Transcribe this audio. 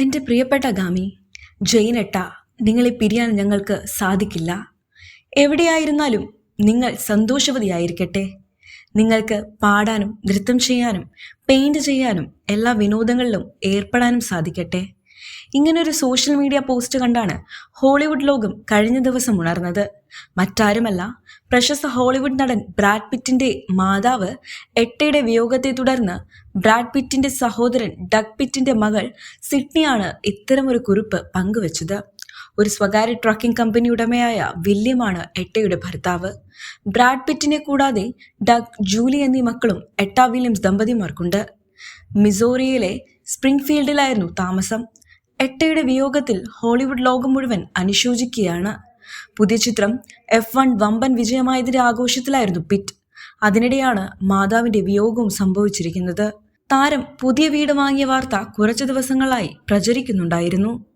എൻ്റെ പ്രിയപ്പെട്ട ഗാമി, ജയിനെട്ട, നിങ്ങളെ പിരിയാൻ ഞങ്ങൾക്ക് സാധിക്കില്ല. എവിടെയായിരുന്നാലും നിങ്ങൾ സന്തോഷവതിയായിരിക്കട്ടെ. നിങ്ങൾക്ക് പാടാനും നൃത്തം ചെയ്യാനും പെയിൻറ് ചെയ്യാനും എല്ലാ വിനോദങ്ങളിലും ഏർപ്പെടാനും സാധിക്കട്ടെ. ഇങ്ങനൊരു സോഷ്യൽ മീഡിയ പോസ്റ്റ് കണ്ടാണ് ഹോളിവുഡ് ലോകം കഴിഞ്ഞ ദിവസം ഉണർന്നത്. മറ്റാരുമല്ല, പ്രശസ്ത ഹോളിവുഡ് നടൻ ബ്രാഡ് പിറ്റിന്റെ മാതാവ് എട്ടയുടെ വിയോഗത്തെ തുടർന്ന് ബ്രാഡ് പിറ്റിന്റെ സഹോദരൻ ഡഗ് പിറ്റിന്റെ മകൾ സിഡ്നിയാണ് ഇത്തരമൊരു കുറിപ്പ് പങ്കുവച്ചത്. ഒരു സ്വകാര്യ ട്രക്കിംഗ് കമ്പനി ഉടമയായ വില്യമാണ് എട്ടയുടെ ഭർത്താവ്. ബ്രാഡ് പിറ്റിനെ കൂടാതെ ഡഗ്, ജൂലി എന്നീ മക്കളും എട്ട വില്യംസ് ദമ്പതിമാർക്കുണ്ട്. മിസോറിയിലെ സ്പ്രിംഗ്ഫീൽഡിലായിരുന്നു താമസം. എട്ടയുടെ വിയോഗത്തിൽ ഹോളിവുഡ് ലോകം മുഴുവൻ അനുശോചിക്കുകയാണ്. പുതിയ ചിത്രം F1 വമ്പൻ വിജയമായതിന്റെ ആഘോഷത്തിലായിരുന്നു പിറ്റ്. അതിനിടെയാണ് മാതാവിന്റെ വിയോഗവും സംഭവിച്ചിരിക്കുന്നത്. താരം പുതിയ വീട് വാങ്ങിയ വാർത്ത കുറച്ചു ദിവസങ്ങളായി പ്രചരിക്കുന്നുണ്ടായിരുന്നു.